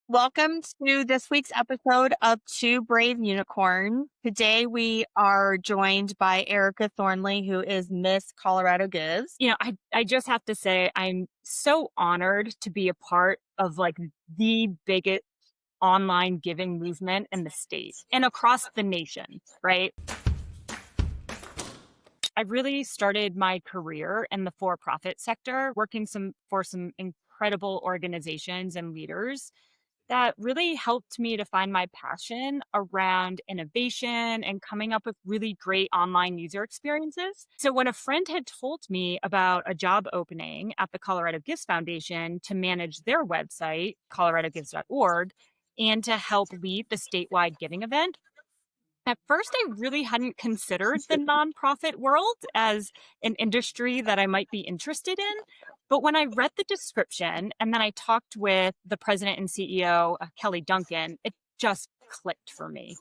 Welcome to this week's episode of Two Brave Unicorns. Today we are joined by Erica Thornley, who is Miss Colorado Gives. I just have to say I'm so honored to be a part of the biggest online giving movement in the state and across the nation, right? I really started my career in the for-profit sector, working for some incredible organizations and leaders that really helped me to find my passion around innovation and coming up with really great online user experiences. So when a friend had told me about a job opening at the Colorado Gives Foundation to manage their website, coloradogives.org, and to help lead the statewide giving event, at first, I really hadn't considered the nonprofit world as an industry that I might be interested in. But when I read the description and then I talked with the president and CEO, Kelly Duncan, it just clicked for me.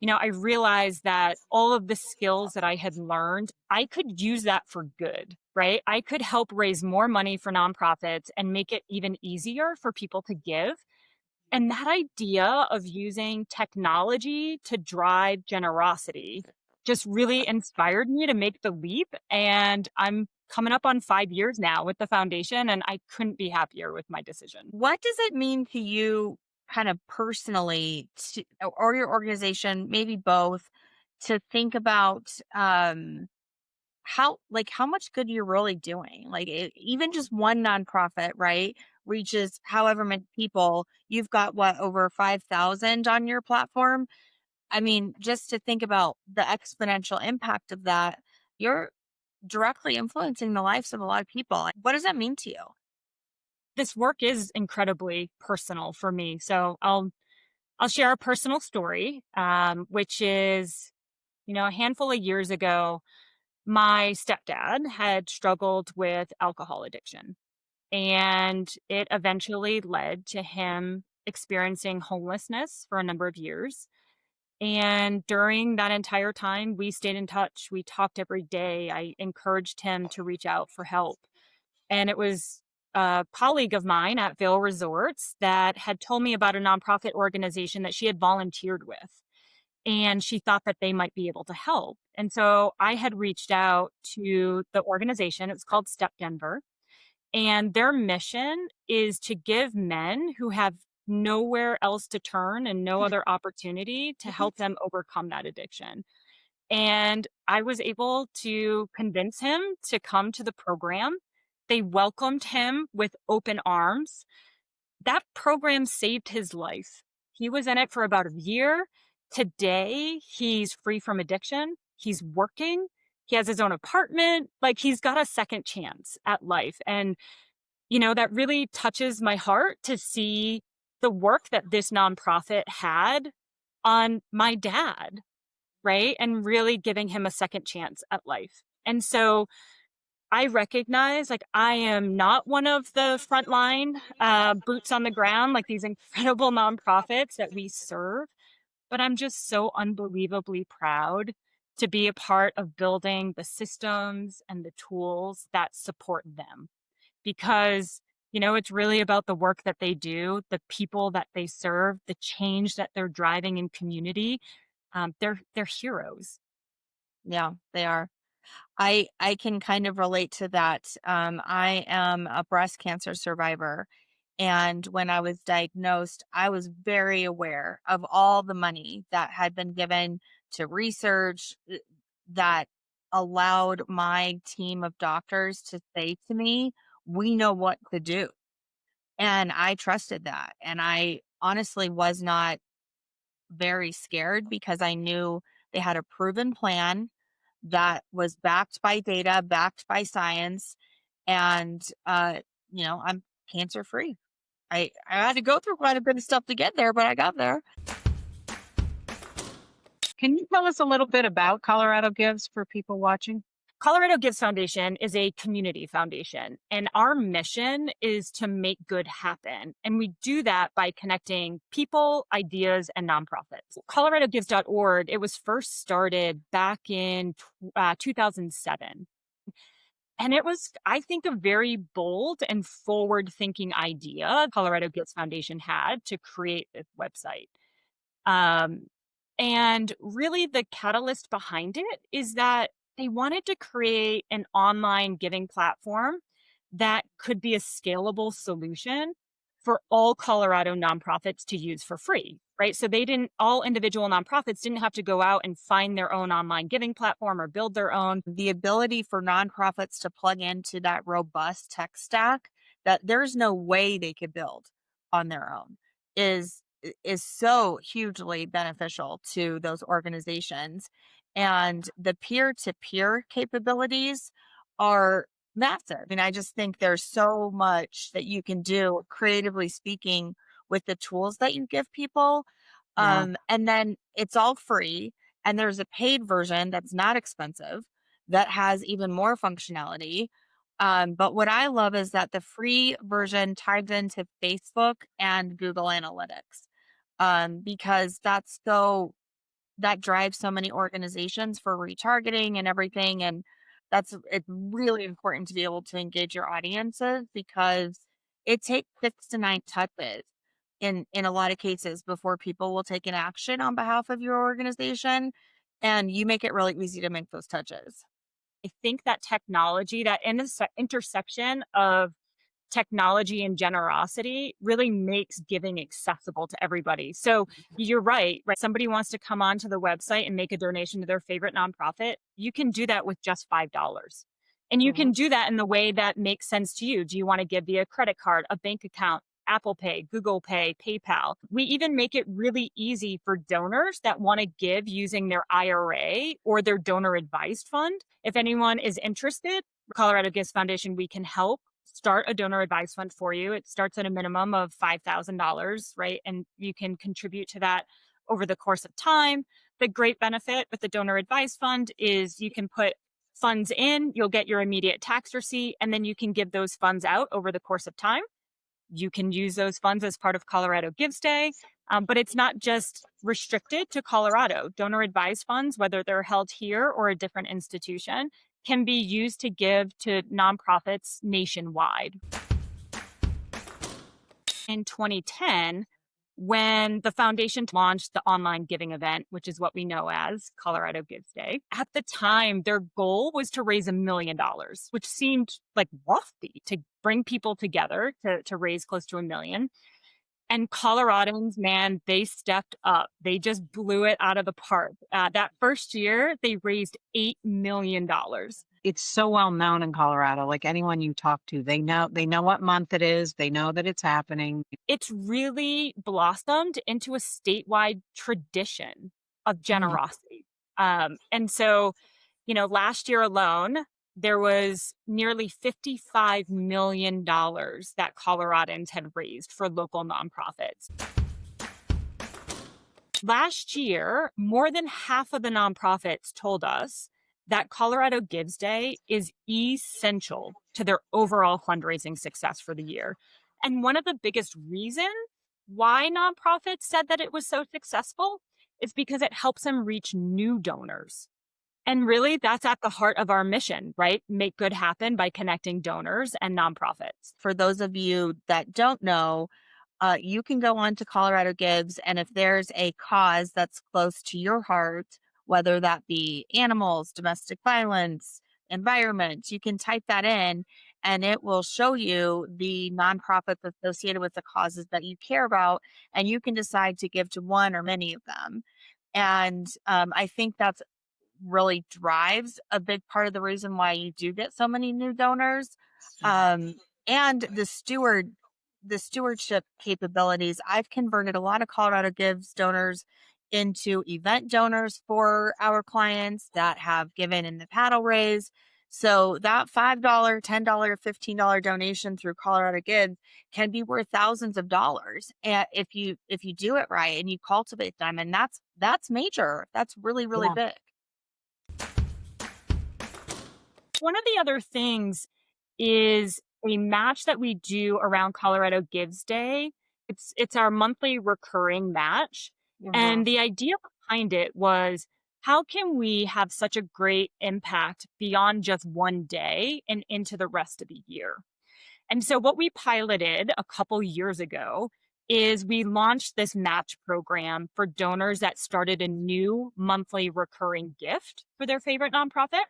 I realized that all of the skills that I had learned, I could use that for good, right? I could help raise more money for nonprofits and make it even easier for people to give. And that idea of using technology to drive generosity just really inspired me to make the leap. And I'm coming up on 5 years now with the foundation, and I couldn't be happier with my decision. What does it mean to you kind of personally or your organization, maybe both, to think about how much good you're really doing? Even just one nonprofit, right, reaches however many people. You've got over 5,000 on your platform. I mean, just to think about the exponential impact of that, you're directly influencing the lives of a lot of people. What does that mean to you? This work is incredibly personal for me. So I'll share a personal story, which is, a handful of years ago, my stepdad had struggled with alcohol addiction, and it eventually led to him experiencing homelessness for a number of years. And during that entire time, we stayed in touch. We talked every day. I encouraged him to reach out for help. And it was a colleague of mine at Vail Resorts that had told me about a nonprofit organization that she had volunteered with. And she thought that they might be able to help. And so I had reached out to the organization. It was called Step Denver. And their mission is to give men who have nowhere else to turn and no other opportunity to help them overcome that addiction. And I was able to convince him to come to the program. They welcomed him with open arms. That program saved his life. He was in it for about a year. Today, he's free from addiction. He's working. He has his own apartment. He's got a second chance at life. And, that really touches my heart to see the work that this nonprofit had on my dad, right? And really giving him a second chance at life. And so I recognize I am not one of the frontline boots on the ground, like these incredible nonprofits that we serve, but I'm just so unbelievably proud to be a part of building the systems and the tools that support them. Because, it's really about the work that they do, the people that they serve, the change that they're driving in community. They're heroes. Yeah, they are. I can kind of relate to that. I am a breast cancer survivor. And when I was diagnosed, I was very aware of all the money that had been given to research that allowed my team of doctors to say to me, we know what to do. And I trusted that. And I honestly was not very scared because I knew they had a proven plan that was backed by data, backed by science. And, I'm cancer free. I had to go through quite a bit of stuff to get there, but I got there. Can you tell us a little bit about Colorado Gives for people watching? Colorado Gives Foundation is a community foundation, and our mission is to make good happen. And we do that by connecting people, ideas, and nonprofits. coloradogives.org, it was first started back in 2007. And it was, I think, a very bold and forward thinking idea Colorado Gifts Foundation had to create this website. Um, and really, the catalyst behind it is that they wanted to create an online giving platform that could be a scalable solution for all Colorado nonprofits to use for free, right? So all individual nonprofits didn't have to go out and find their own online giving platform or build their own. The ability for nonprofits to plug into that robust tech stack that there's no way they could build on their own is so hugely beneficial to those organizations. And the peer-to-peer capabilities are massive. I mean, I just think there's so much that you can do creatively speaking with the tools that you give people. Yeah. And then it's all free, and there's a paid version that's not expensive that has even more functionality. But what I love is that the free version ties into Facebook and Google Analytics, because that drives so many organizations for retargeting and everything. And it's really important to be able to engage your audiences because it takes 6 to 9 touches in a lot of cases before people will take an action on behalf of your organization. And you make it really easy to make those touches. I think that technology, that intersection of technology and generosity really makes giving accessible to everybody. So you're right, right? Somebody wants to come onto the website and make a donation to their favorite nonprofit. You can do that with just $5. And you can Mhm. do that in the way that makes sense to you. Do you want to give via credit card, a bank account, Apple Pay, Google Pay, PayPal? We even make it really easy for donors that want to give using their IRA or their donor advised fund. If anyone is interested, Colorado Gifts Foundation, we can help start a donor advised fund for you. It starts at a minimum of $5,000, right? And you can contribute to that over the course of time. The great benefit with the donor advised fund is you can put funds in, you'll get your immediate tax receipt, and then you can give those funds out over the course of time. You can use those funds as part of Colorado Gives Day, but it's not just restricted to Colorado. Donor advised funds, whether they're held here or a different institution, can be used to give to nonprofits nationwide. In 2010, when the foundation launched the online giving event, which is what we know as Colorado Gives Day, at the time, their goal was to raise $1 million, which seemed like lofty to bring people together to raise close to 1 million. And Coloradans, man, they stepped up. They just blew it out of the park. That first year, they raised $8 million. It's so well known in Colorado. Like anyone you talk to, they know what month it is. They know that it's happening. It's really blossomed into a statewide tradition of Mm. generosity. And so, last year alone, there was nearly $55 million that Coloradans had raised for local nonprofits. Last year, more than half of the nonprofits told us that Colorado Gives Day is essential to their overall fundraising success for the year. And one of the biggest reasons why nonprofits said that it was so successful is because it helps them reach new donors. And really, that's at the heart of our mission, right? Make good happen by connecting donors and nonprofits. For those of you that don't know, you can go on to Colorado Gives, and if there's a cause that's close to your heart, whether that be animals, domestic violence, environment, you can type that in and it will show you the nonprofits associated with the causes that you care about, and you can decide to give to one or many of them. And I think that's really drives a big part of the reason why you do get so many new donors. Um, and the stewardship capabilities. I've converted a lot of Colorado Gives donors into event donors for our clients that have given in the paddle raise. So that $5, $10, $15 donation through Colorado Gives can be worth thousands of dollars. And if you do it right and you cultivate them, and that's major. That's really, really Yeah. big. One of the other things is a match that we do around Colorado Gives Day. It's our monthly recurring match. Mhm. And the idea behind it was how can we have such a great impact beyond just one day and into the rest of the year? And so what we piloted a couple years ago is we launched this match program for donors that started a new monthly recurring gift for their favorite nonprofit.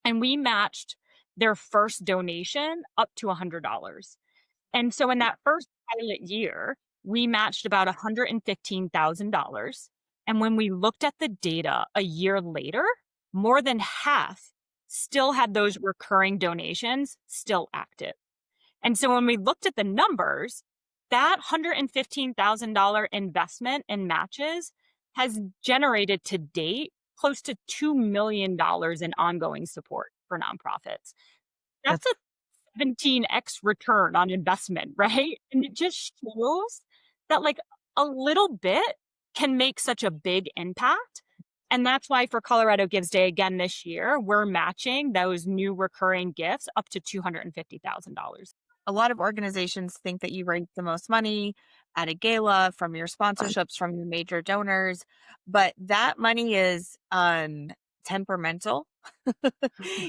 And we matched their first donation up to $100. And so in that first pilot year, we matched about $115,000. And when we looked at the data a year later, more than half still had those recurring donations still active. And so when we looked at the numbers, that $115,000 investment in matches has generated to date close to $2 million in ongoing support for nonprofits. That's That's a 17x return on investment, right? And it just shows that like a little bit can make such a big impact. And that's why for Colorado Gives Day again this year, we're matching those new recurring gifts up to $250,000. A lot of organizations think that you raise the most money at a gala from your sponsorships, from your major donors, but that money is temperamental.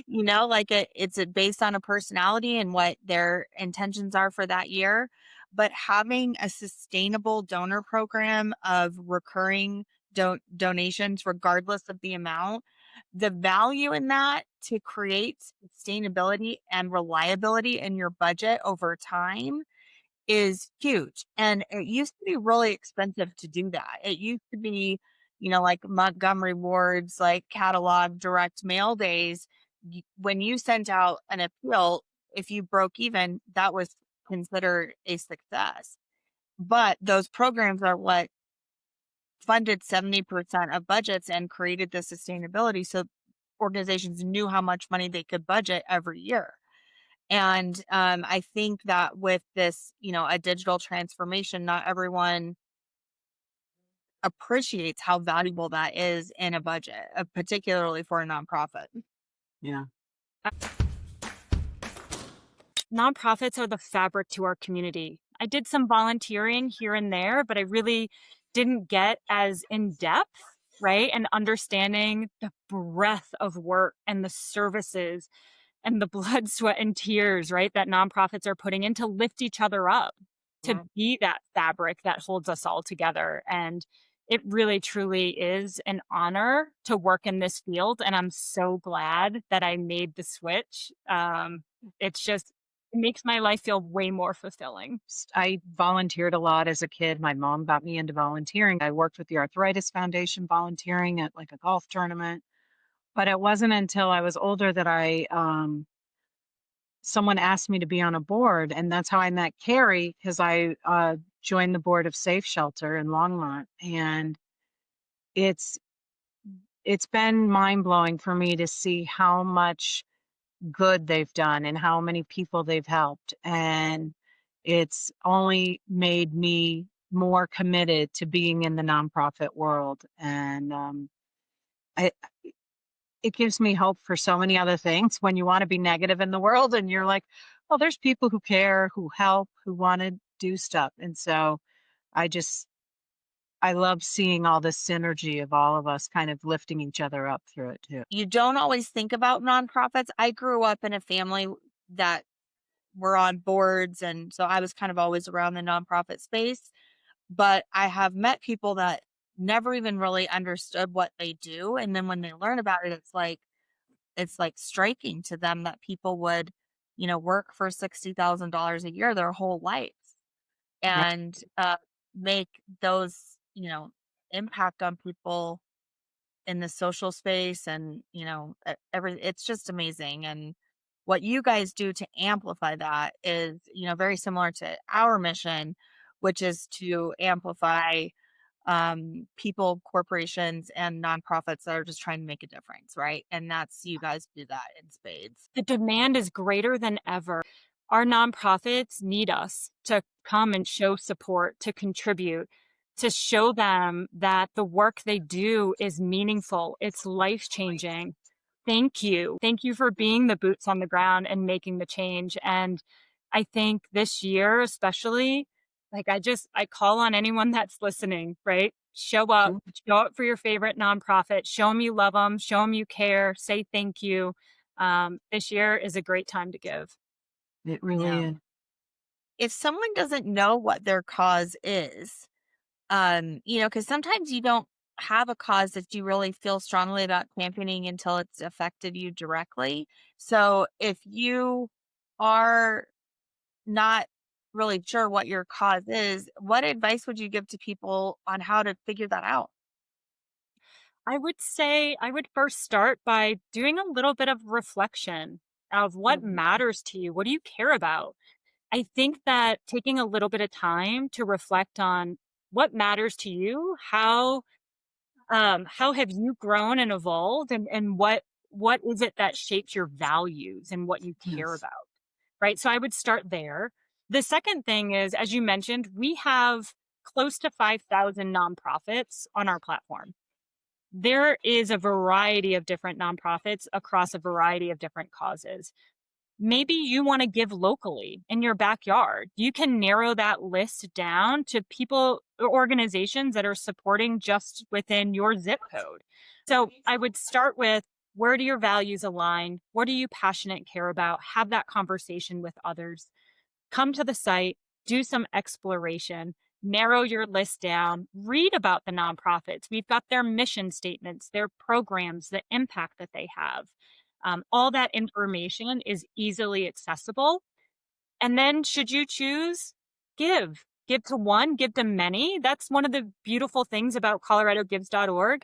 Like it's based on a personality and what their intentions are for that year. But having a sustainable donor program of recurring donations, regardless of the amount, the value in that to create sustainability and reliability in your budget over time is huge. And it used to be really expensive to do that. It used to be, like Montgomery Ward's like catalog direct mail days. When you sent out an appeal, if you broke even, that was considered a success. But those programs are what funded 70% of budgets and created the sustainability. So organizations knew how much money they could budget every year. And I think that with this, a digital transformation, not everyone appreciates how valuable that is in a budget, particularly for a nonprofit. yeah. Nonprofits are the fabric to our community. I did some volunteering here and there, but I really didn't get as in depth, right? And understanding the breadth of work and the services and the blood, sweat, and tears, right, that nonprofits are putting in to lift each other up, to be that fabric that holds us all together. And it really, truly is an honor to work in this field. And I'm so glad that I made the switch. It's just, it makes my life feel way more fulfilling. I volunteered a lot as a kid. My mom got me into volunteering. I worked with the Arthritis Foundation volunteering at like a golf tournament. But it wasn't until I was older that someone asked me to be on a board, and that's how I met Carrie, because I joined the board of Safe Shelter in Longmont, and it's been mind blowing for me to see how much good they've done and how many people they've helped, and it's only made me more committed to being in the nonprofit world, and I it gives me hope for so many other things when you want to be negative in the world and you're like, oh, there's people who care, who help, who want to do stuff. And so I love seeing all this synergy of all of us kind of lifting each other up through it too. You don't always think about nonprofits. I grew up in a family that were on boards, and so I was kind of always around the nonprofit space. But I have met people that never even really understood what they do, and then when they learn about it, it's like striking to them that people would, work for $60,000 a year their whole life Right. and make those, impact on people in the social space, and it's just amazing. And what you guys do to amplify that is, very similar to our mission, which is to amplify people, corporations, and nonprofits that are just trying to make a difference, right? And that's, you guys do that in spades. The demand is greater than ever. Our nonprofits need us to come and show support, to contribute, to show them that the work they do is meaningful, it's life changing. Thank you. Thank you for being the boots on the ground and making the change. And I think this year, especially, like I call on anyone that's listening, right? Show up for your favorite nonprofit, show them you love them, show them you care, say thank you. This year is a great time to give. It really Yeah. is. If someone doesn't know what their cause is, because sometimes you don't have a cause that you really feel strongly about championing until it's affected you directly. So if you are not really sure what your cause is, what advice would you give to people on how to figure that out? I would say I would first start by doing a little bit of reflection of what Mhm. matters to you. What do you care about? I think that taking a little bit of time to reflect on what matters to you, how have you grown and evolved, and what is it that shapes your values and what you care Yes. about, right? So I would start there. The second thing is, as you mentioned, we have close to 5,000 nonprofits on our platform. There is a variety of different nonprofits across a variety of different causes. Maybe you want to give locally in your backyard. You can narrow that list down to people or organizations that are supporting just within your zip code. So I would start with, where do your values align? What are you passionate care about? Have that conversation with others. Come to the site, do some exploration, narrow your list down, read about the nonprofits. We've got their mission statements, their programs, the impact that they have. All that information is easily accessible. And then, should you choose, give. Give to one, give to many. That's one of the beautiful things about coloradogives.org,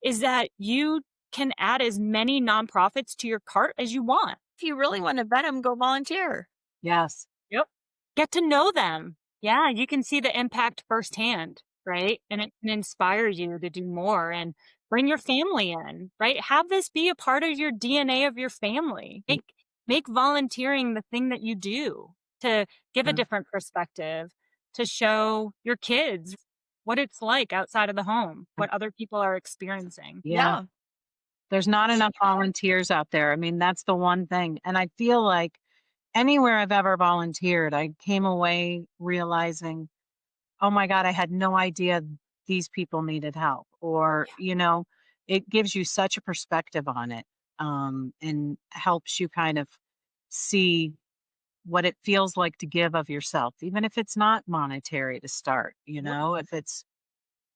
is that you can add as many nonprofits to your cart as you want. If you really want to vet them, go volunteer. Yes. Yep. Get to know them. Yeah, you can see the impact firsthand, right? And it can inspire you to do more and bring your family in, right? Have this be a part of your DNA of your family. Make volunteering the thing that you do, to give a Yeah. different perspective, to show your kids what it's like outside of the home, what other people are experiencing. Yeah. Yeah. There's not enough volunteers out there. I mean, that's the one thing. And I feel like anywhere I've ever volunteered, I came away realizing, oh my God, I had no idea these people needed help. Or, it gives you such a perspective on it, and helps you kind of see what it feels like to give of yourself, even if it's not monetary to start, if it's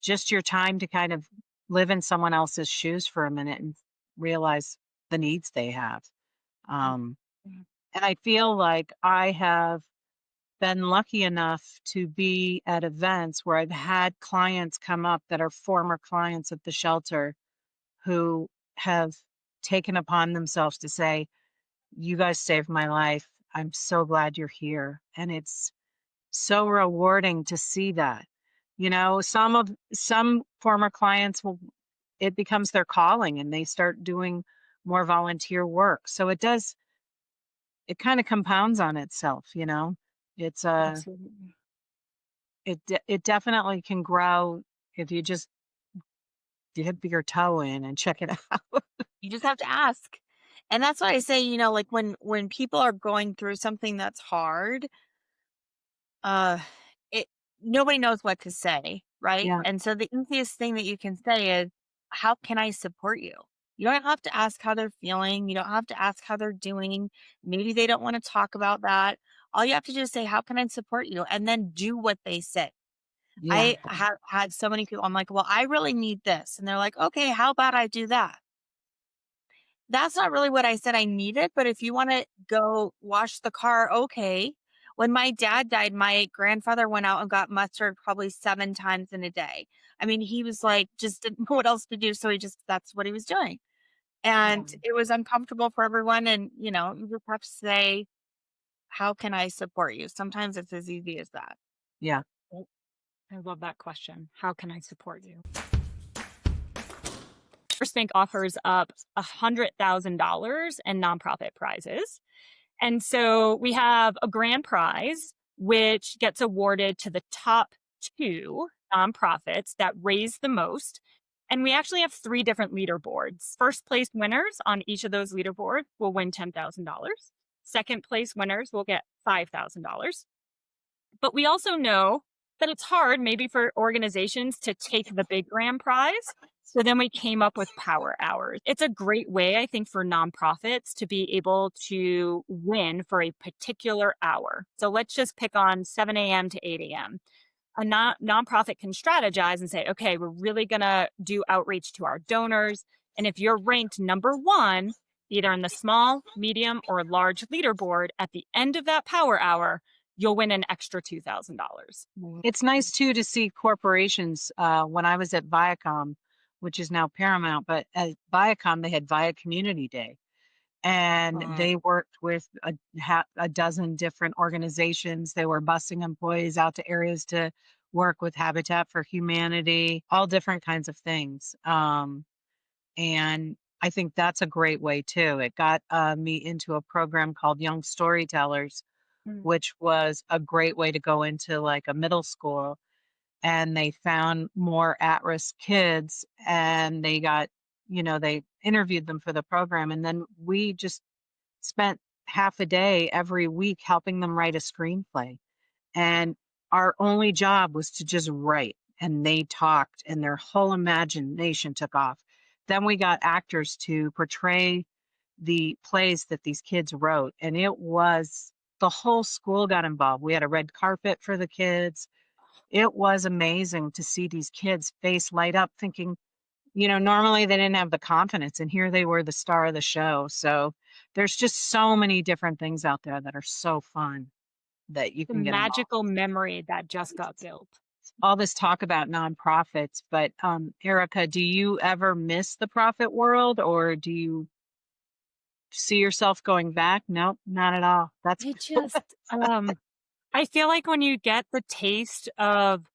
just your time to kind of live in someone else's shoes for a minute and realize the needs they have. Um, Mhm. and I feel like I have been lucky enough to be at events where I've had clients come up that are former clients at the shelter who have taken upon themselves to say, "You guys saved my life. I'm so glad you're here." And it's so rewarding to see that. Some former clients will, it becomes their calling and they start doing more volunteer work. So it kind of compounds on itself. It's Absolutely. it definitely can grow if you just dip your toe in and check it out. You just have to ask. And that's why I say, like when people are going through something that's hard, uh it nobody knows what to say, right? Yeah. And so the easiest thing that you can say is, how can I support you? You don't have to ask how they're feeling. You don't have to ask how they're doing. Maybe they don't want to talk about that. All you have to do is say, how can I support you? And then do what they say. Yeah. I have had so many people, I'm like, well, I really need this. And they're like, okay, how about I do that? That's not really what I said I needed, but if you wanna go wash the car, okay. When my dad died, my grandfather went out and got mustard probably 7 times in a day. I mean, he was like, just didn't know what else to do, so that's what he was doing. Yeah. And it was uncomfortable for everyone, and, you just have to say, "How can I support you?" Sometimes it's as easy as that. Yeah. Well, I love that question. How can I support you? First Bank offers up $100,000 in nonprofit prizes. And so we have a grand prize, which gets awarded to the top two nonprofits that raise the most. And we actually have three different leaderboards. First place winners on each of those leaderboards will win $10,000. Second place winners will get $5,000. But we also know that it's hard maybe for organizations to take the big grand prize. So then we came up with power hours. It's a great way, I think, for nonprofits to be able to win for a particular hour. So let's just pick on 7 a.m. to 8 a.m. A nonprofit can strategize and say, okay, we're really going to do outreach to our donors. And if you're ranked number one, either in the small, medium, or large leaderboard at the end of that power hour, you'll win an extra $2,000. It's nice too to see corporations. When I was at Viacom, which is now Paramount, but at Viacom, they had Via Community Day. And they worked with a dozen different organizations. They were busing employees out to areas to work with Habitat for Humanity, all different kinds of things. And I think that's a great way too. It got me into a program called Young Storytellers, which was a great way to go into like a middle school. And they found more at-risk kids, and they got, they interviewed them for the program. And then we just spent half a day every week helping them write a screenplay. And our only job was to just write, and they talked, and their whole imagination took off. Then we got actors to portray the plays that these kids wrote, and the whole school got involved. We had a red carpet for the kids. It was amazing to see these kids' face light up thinking, normally they didn't have the confidence, and here they were the star of the show. So there's just so many different things out there that are so fun that you The can get involved. magical memory that just got built. All this talk about nonprofits, but Erica, do you ever miss the profit world, or do you see yourself going back? Nope, not at all. That's I just, I feel like when you get the taste of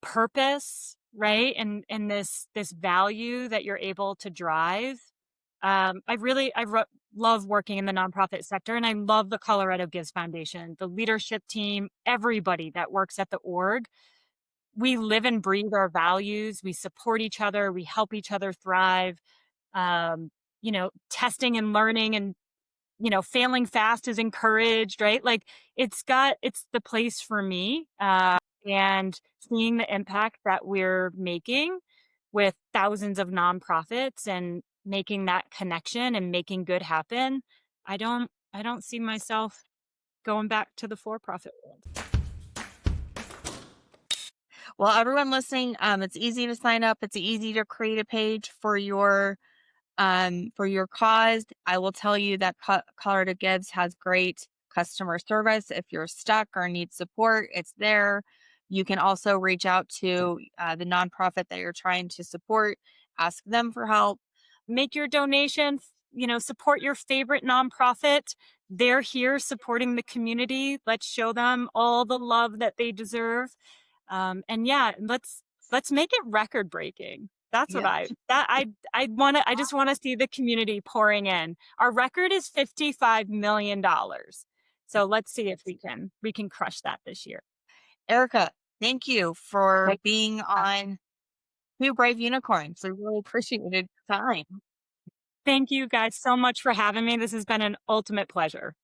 purpose, right, and this value that you're able to drive, love working in the nonprofit sector, and I love the Colorado Gives Foundation, the leadership team, everybody that works at the org. We live and breathe our values. We support each other. We help each other thrive. Testing and learning and failing fast is encouraged, right? Like it's the place for me. And seeing the impact that we're making with thousands of nonprofits and making that connection and making good happen, I don't see myself going back to the for-profit world. Well, everyone listening, it's easy to sign up. It's easy to create a page for your cause. I will tell you that Colorado Gives has great customer service. If you're stuck or need support, it's there. You can also reach out to the nonprofit that you're trying to support, ask them for help. Make your donation, support your favorite nonprofit. They're here supporting the community. Let's show them all the love that they deserve. And yeah, let's make it record breaking. That's what I just want to see the community pouring in. Our record is $55 million. So let's see if we can crush that this year. Erica, thank you for being on Two Brave Unicorns. I really appreciated your time. Thank you guys so much for having me. This has been an ultimate pleasure.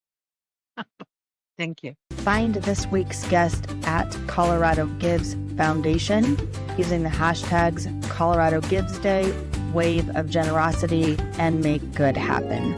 Thank you. Find this week's guest at Colorado Gives Foundation using the hashtags Colorado Gives Day, Wave of Generosity, and Make Good Happen.